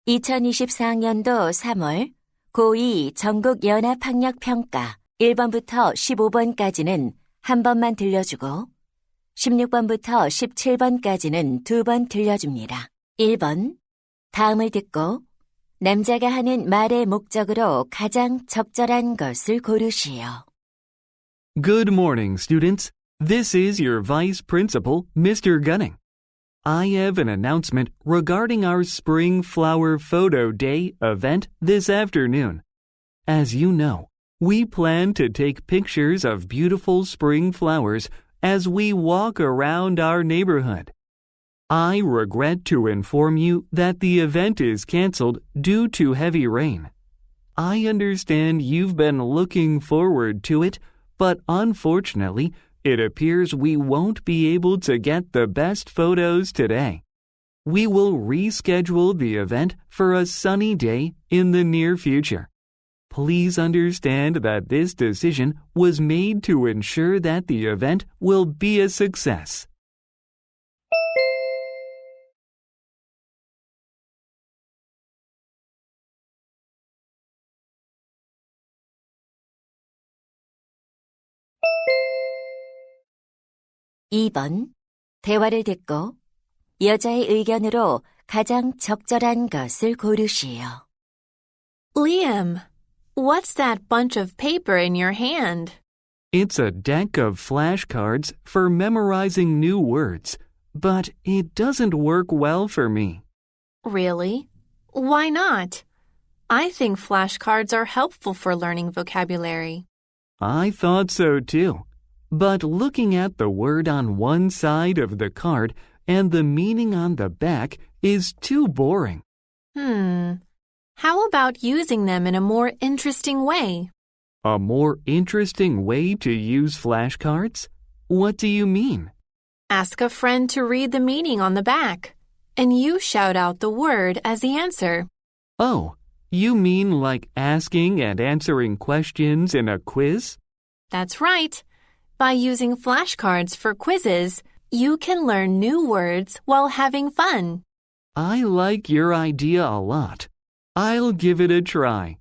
2024년도 3월 고2 전국연합학력평가 1번부터 15번까지는 한 번만 들려주고 16번부터 17번까지는 두 번 들려줍니다. 1번, 다음을 듣고 남자가 하는 말의 목적으로 가장 적절한 것을 고르시오. Good morning, students. This is your Vice Principal, Mr. Gunning. I have an announcement regarding our Spring Flower Photo Day event this afternoon. As you know, we plan to take pictures of beautiful spring flowers as we walk around our neighborhood. I regret to inform you that the event is canceled due to heavy rain. I understand you've been looking forward to it, but unfortunately, it appears we won't be able to get the best photos today. We will reschedule the event for a sunny day in the near future. Please understand that this decision was made to ensure that the event will be a success. (2번) 대화를 듣고 여자의 의견으로 가장 적절한 것을 고르시오. Liam, what's that bunch of paper in your hand? It's a deck of flashcards for memorizing new words, but it doesn't work well for me. Really? Why not? I think flashcards are helpful for learning vocabulary. I thought so too. But looking at the word on one side of the card and the meaning on the back is too boring. How about using them in a more interesting way? A more interesting way to use flashcards? What do you mean? Ask a friend to read the meaning on the back, and you shout out the word as the answer. Oh, you mean like asking and answering questions in a quiz? That's right. By using flashcards for quizzes, you can learn new words while having fun. I like your idea a lot. I'll give it a try.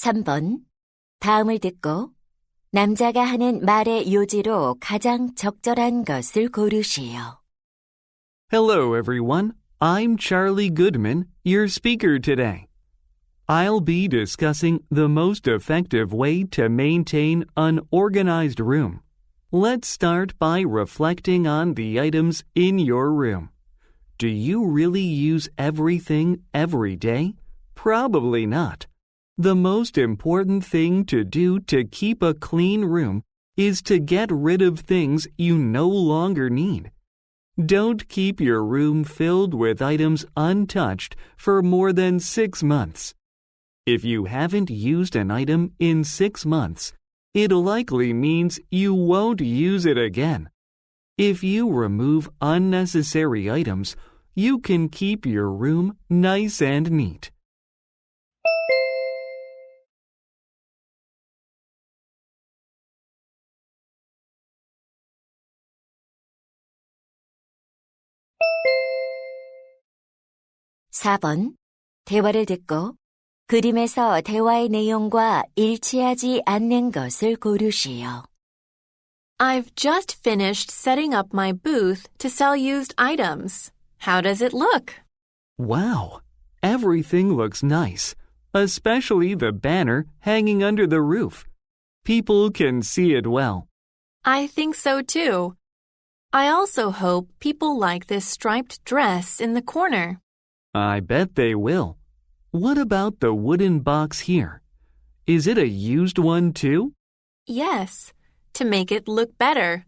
(3번) 다음을 듣고 남자가 하는 말의 요지로 가장 적절한 것을 고르시오. Hello, everyone. I'm Charlie Goodman, your speaker today. I'll be discussing the most effective way to maintain an organized room. Let's start by reflecting on the items in your room. Do you really use everything every day? Probably not. The most important thing to do to keep a clean room is to get rid of things you no longer need. Don't keep your room filled with items untouched for more than 6 months. If you haven't used an item in 6 months, it likely means you won't use it again. If you remove unnecessary items, you can keep your room nice and neat. (4번) 대화를 듣고 그림에서 대화의 내용과 일치하지 않는 것을 고르시오. I've just finished setting up my booth to sell used items. How does it look? Wow, everything looks nice, especially the banner hanging under the roof. People can see it well. I think so too. I also hope people like this striped dress in the corner. I bet they will. What about the wooden box here? Is it a used one too? Yes, to make it look better.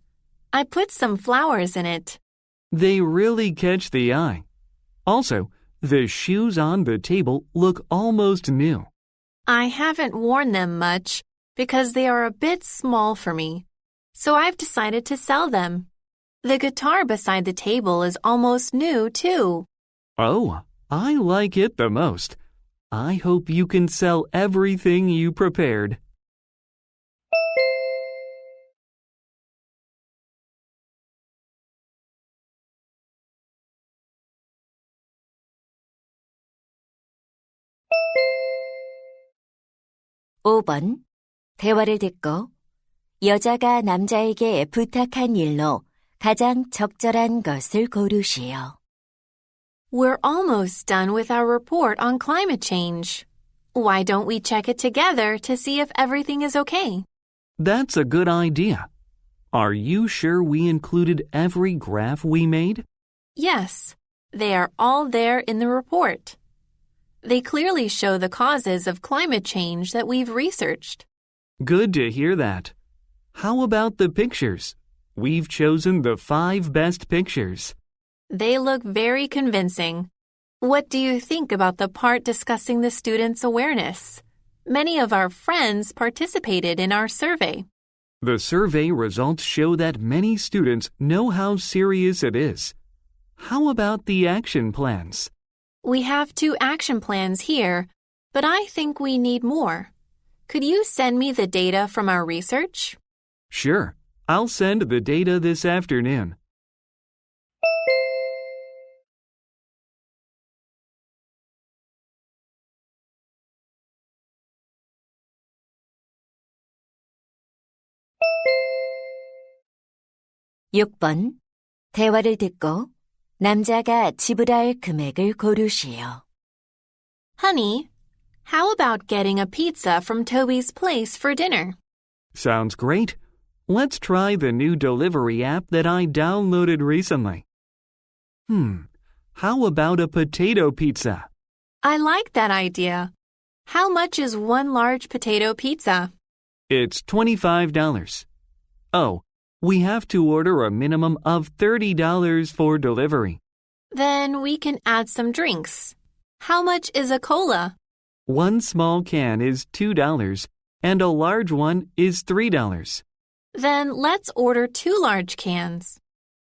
I put some flowers in it. They really catch the eye. Also, the shoes on the table look almost new. I haven't worn them much because they are a bit small for me, so I've decided to sell them. The guitar beside the table is almost new too. Oh, I like it the most. I hope you can sell everything you prepared. (5번) 대화를 듣고 여자가 남자에게 부탁한 일로 가장 적절한 것을 고르시오. We're almost done with our report on climate change. Why don't we check it together to see if everything is okay? That's a good idea. Are you sure we included every graph we made? Yes, they are all there in the report. They clearly show the causes of climate change that we've researched. Good to hear that. How about the pictures? We've chosen the 5 best pictures. They look very convincing. What do you think about the part discussing the students' awareness? Many of our friends participated in our survey. The survey results show that many students know how serious it is. How about the action plans? We have 2 action plans here, but I think we need more. Could you send me the data from our research? Sure. I'll send the data this afternoon. (6번) 대화를 듣고 남자가 지불할 금액을 고르시오. Honey, how about getting a pizza from Toby's place for dinner? Sounds great. Let's try the new delivery app that I downloaded recently. How about a potato pizza? I like that idea. How much is 1 large potato pizza? It's $25. Oh, we have to order a minimum of $30 for delivery. Then we can add some drinks. How much is a cola? 1 small can is $2 and a large one is $3. Then let's order 2 large cans.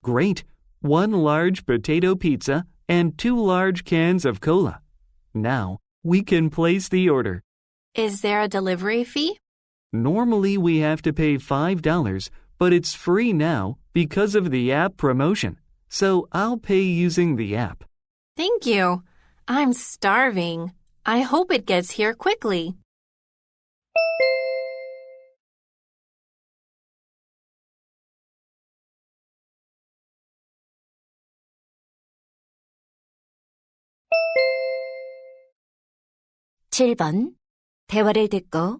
Great. 1 large potato pizza and 2 large cans of cola. Now we can place the order. Is there a delivery fee? Normally we have to pay $5, but it's free now because of the app promotion. So I'll pay using the app. Thank you. I'm starving. I hope it gets here quickly. (7번) 대화를 듣고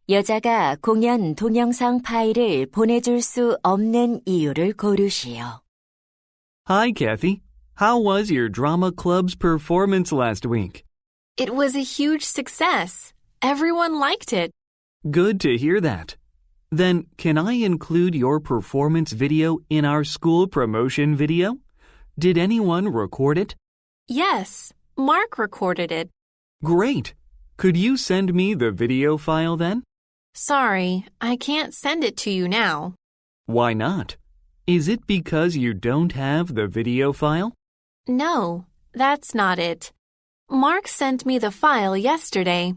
여자가 공연 동영상 파일을 보내줄 수 없는 이유를 고르시오. Hi, Kathy. How was your drama club's performance last week? It was a huge success. Everyone liked it. Good to hear that. Then, can I include your performance video in our school promotion video? Did anyone record it? Yes, Mark recorded it. Great. Could you send me the video file then? Sorry, I can't send it to you now. Why not? Is it because you don't have the video file? No, that's not it. Mark sent me the file yesterday.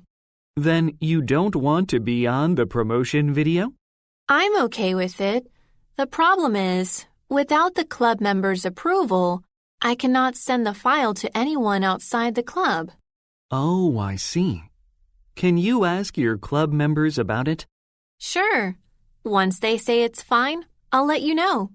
Then you don't want to be on the promotion video? I'm okay with it. The problem is, without the club members' approval, I cannot send the file to anyone outside the club. Oh, I see. Can you ask your club members about it? Sure. Once they say it's fine, I'll let you know.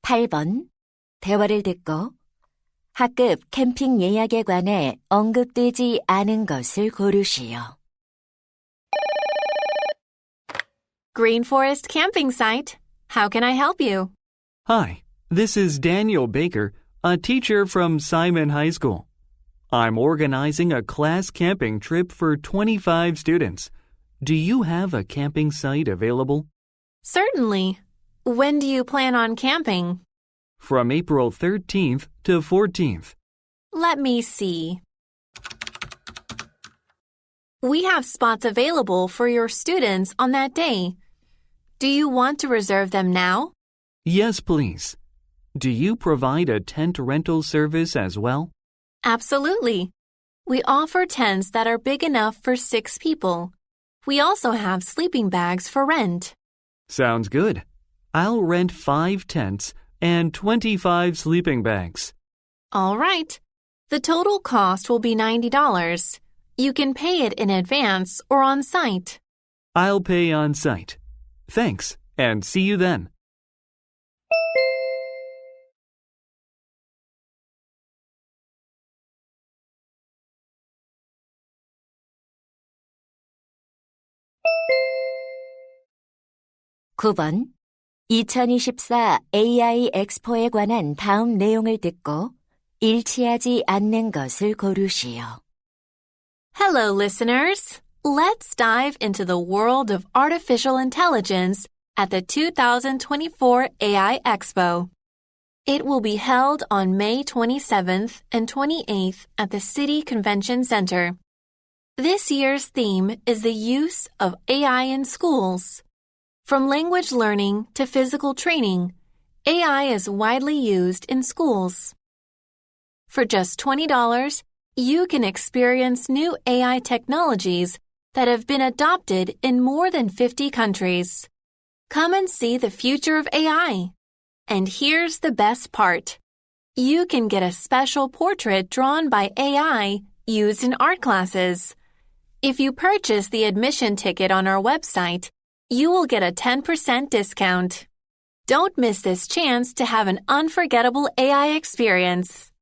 (8번) 대화를 듣고 학급 캠핑 예약에 관해 언급되지 않은 것을 고르시오. Green Forest Camping Site. How can I help you? Hi, this is Daniel Baker, a teacher from Simon High School. I'm organizing a class camping trip for 25 students. Do you have a camping site available? Certainly. When do you plan on camping? From April 13th to 14th. Let me see. We have spots available for your students on that day. Do you want to reserve them now? Yes, please. Do you provide a tent rental service as well? Absolutely. We offer tents that are big enough for 6 people. We also have sleeping bags for rent. Sounds good. I'll rent 5 tents and 25 sleeping bags. All right. The total cost will be $90. You can pay it in advance or on site. I'll pay on site. Thanks, and see you then. (9번) 2024 AI 엑스포에 관한 다음 내용을 듣고 일치하지 않는 것을 고르시오. Hello, listeners. Let's dive into the world of artificial intelligence at the 2024 AI Expo. It will be held on May 27th and 28th at the City Convention Center. This year's theme is the use of AI in schools. From language learning to physical training, AI is widely used in schools. For just $20, you can experience new AI technologies that have been adopted in more than 50 countries. Come and see the future of AI. And here's the best part. You can get a special portrait drawn by AI used in art classes. If you purchase the admission ticket on our website, you will get a 10% discount. Don't miss this chance to have an unforgettable AI experience.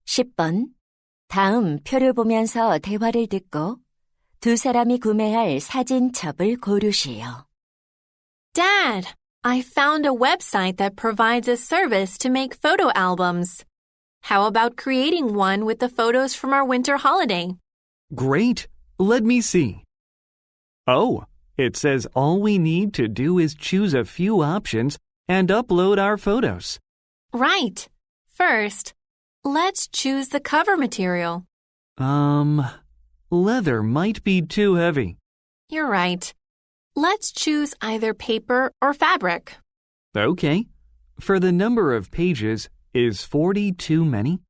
(10번) 다음 표를 보면서 대화를 듣고 두 사람이 구매할 사진첩을 고르시오. Dad, I found a website that provides a service to make photo albums. How about creating one with the photos from our winter holiday? Great. Let me see. Oh, it says all we need to do is choose a few options and upload our photos. Right. First, let's choose the cover material. Leather might be too heavy. You're right. Let's choose either paper or fabric. Okay. For the number of pages, is 40 too many?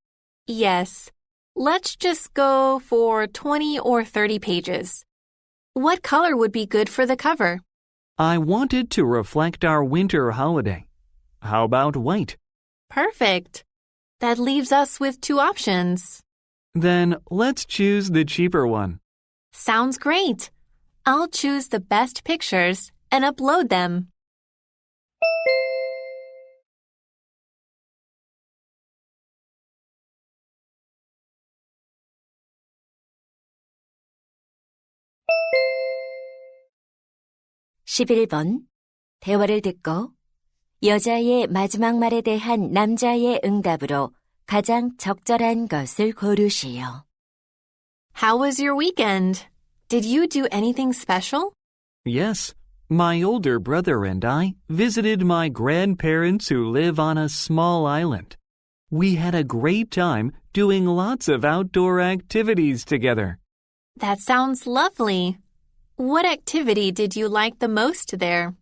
Yes. Let's just go for 20 or 30 pages. What color would be good for the cover? I want it to reflect our winter holiday. How about white? Perfect. That leaves us with 2 options. Then let's choose the cheaper one. Sounds great. I'll choose the best pictures and upload them. (11번) 대화를 듣고 여자의 마지막 말에 대한 남자의 응답으로 가장 적절한 것을 고르시오. How was your weekend? Did you do anything special? Yes, my older brother and I visited my grandparents who live on a small island. We had a great time doing lots of outdoor activities together. That sounds lovely. What activity did you like the most there?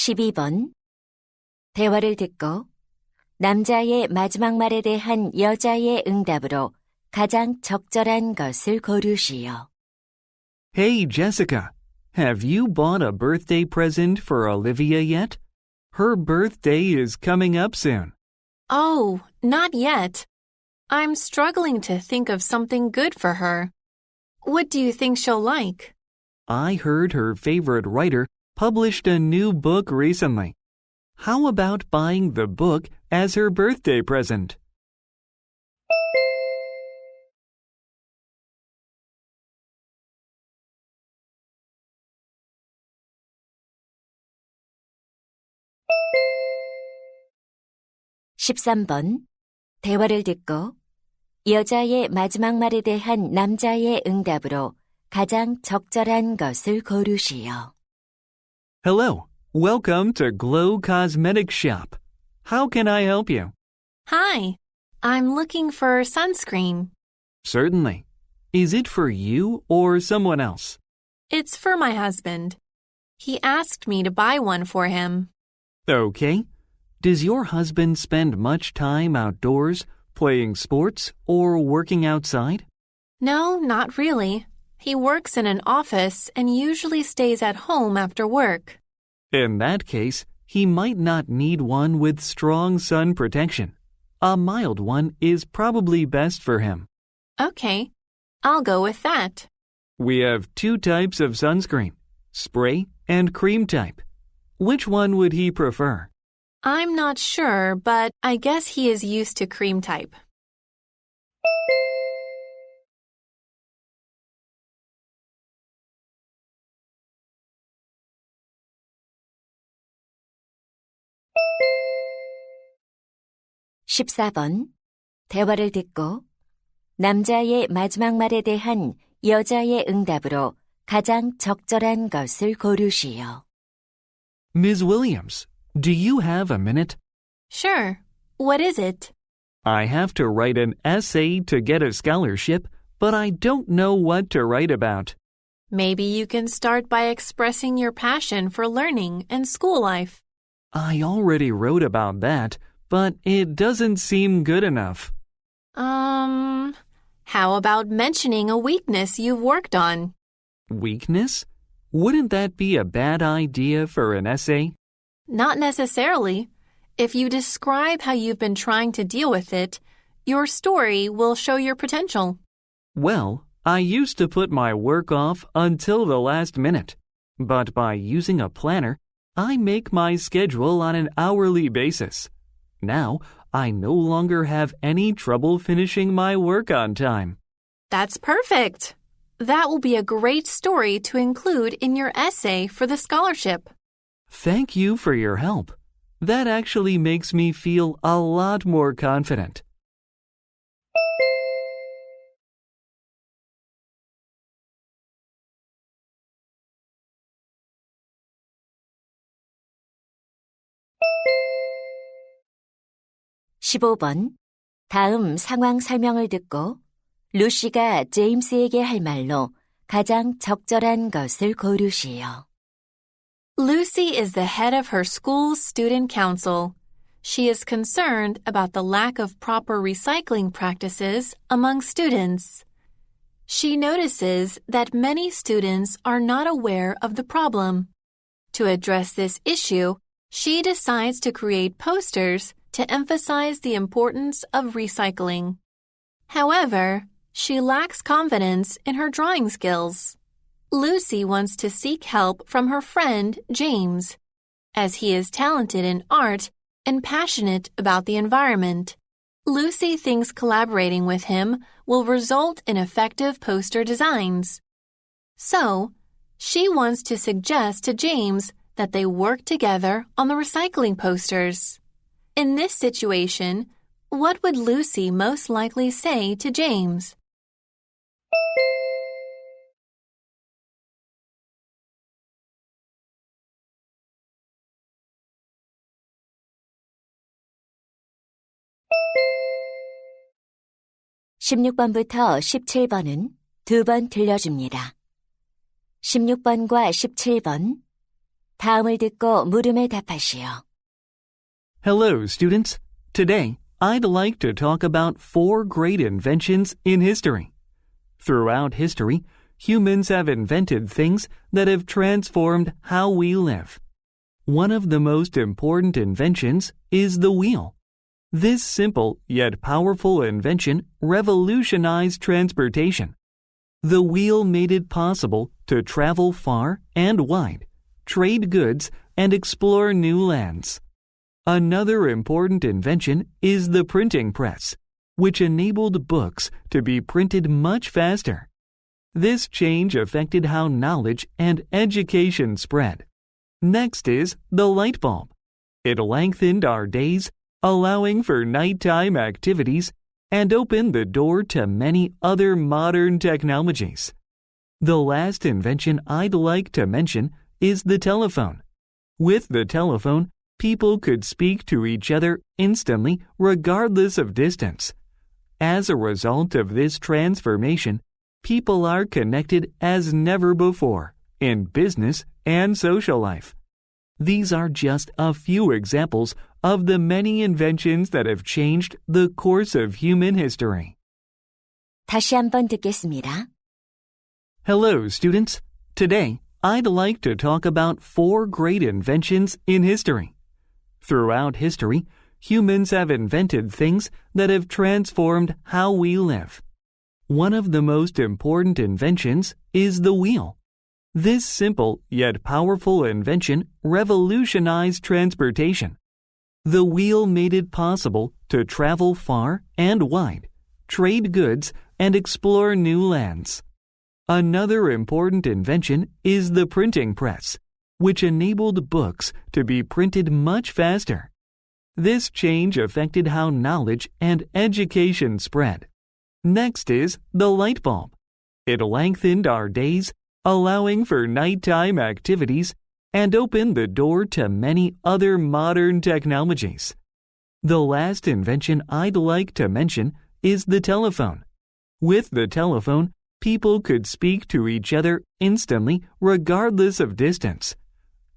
(12번) 대화를 듣고 남자의 마지막 말에 대한 여자의 응답으로 가장 적절한 것을 고르시오. Hey, Jessica, have you bought a birthday present for Olivia yet? Her birthday is coming up soon. Oh, not yet. I'm struggling to think of something good for her. What do you think she'll like? I heard her favorite writer published a new book recently. How about buying the book as her birthday present? 13번. 대화를 듣고 여자의 마지막 말에 대한 남자의 응답으로 가장 적절한 것을 고르시오. Hello, welcome to Glow Cosmetic Shop. How can I help you? Hi, I'm looking for sunscreen. Certainly. Is it for you or someone else? It's for my husband. He asked me to buy one for him. Okay. Does your husband spend much time outdoors, playing sports, or working outside? No, not really. He works in an office and usually stays at home after work. In that case, he might not need one with strong sun protection. A mild one is probably best for him. Okay, I'll go with that. We have 2 types of sunscreen, spray and cream type. Which one would he prefer? I'm not sure, but I guess he is used to cream type. (14번) 대화를 듣고 남자의 마지막 말에 대한 여자의 응답으로 가장 적절한 것을 고르시오. Ms. Williams, do you have a minute? Sure. What is it? I have to write an essay to get a scholarship, but I don't know what to write about. Maybe you can start by expressing your passion for learning and school life. I already wrote about that, but it doesn't seem good enough. How about mentioning a weakness you've worked on? Weakness? Wouldn't that be a bad idea for an essay? Not necessarily. If you describe how you've been trying to deal with it, your story will show your potential. Well, I used to put my work off until the last minute, but by using a planner, I make my schedule on an hourly basis. Now, I no longer have any trouble finishing my work on time. That's perfect. That will be a great story to include in your essay for the scholarship. Thank you for your help. That actually makes me feel a lot more confident. (15번) 다음 상황 설명을 듣고 루시가 제임스에게 할 말로 가장 적절한 것을 고르시오. Lucy is the head of her school's student council. She is concerned about the lack of proper recycling practices among students. She notices that many students are not aware of the problem. To address this issue, she decides to create posters to emphasize the importance of recycling. However, she lacks confidence in her drawing skills. Lucy wants to seek help from her friend, James, as he is talented in art and passionate about the environment. Lucy thinks collaborating with him will result in effective poster designs. So, she wants to suggest to James that they work together on the recycling posters. In this situation, what would Lucy most likely say to James? (16번부터 17번은 2번 들려줍니다. 16번과 17번 다음을 듣고 물음에 답하시오. Hello, students. Today, I'd like to talk about 4 great inventions in history. Throughout history, humans have invented things that have transformed how we live. One of the most important inventions is the wheel. This simple yet powerful invention revolutionized transportation. The wheel made it possible to travel far and wide, trade goods, and explore new lands. Another important invention is the printing press, which enabled books to be printed much faster. This change affected how knowledge and education spread. Next is the light bulb. It lengthened our days allowing for nighttime activities and opened the door to many other modern technologies. The last invention I'd like to mention is the telephone. With the telephone, people could speak to each other instantly regardless of distance. As a result of this transformation, people are connected as never before in business and social life. These are just a few examples of the many inventions that have changed the course of human history. 다시 한번 듣겠습니다. Hello, students. Today, I'd like to talk about 4 great inventions in history. Throughout history, humans have invented things that have transformed how we live. One of the most important inventions is the wheel. This simple yet powerful invention revolutionized transportation. The wheel made it possible to travel far and wide, trade goods, and explore new lands. Another important invention is the printing press, which enabled books to be printed much faster. This change affected how knowledge and education spread. Next is the light bulb. It lengthened our days, allowing for nighttime activities, and opened the door to many other modern technologies. The last invention I'd like to mention is the telephone. With the telephone, people could speak to each other instantly regardless of distance.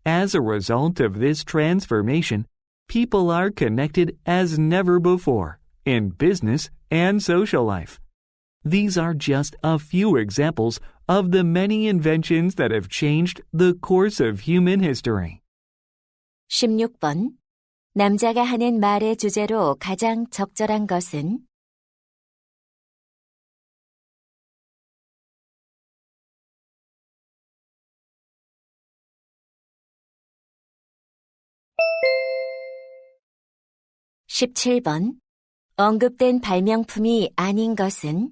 As a result of this transformation, people are connected as never before in business and social life. These are just a few examples of the many inventions that have changed the course of human history. 16번. 남자가 하는 말의 주제로 가장 적절한 것은? (17번) 언급된 발명품이 아닌 것은?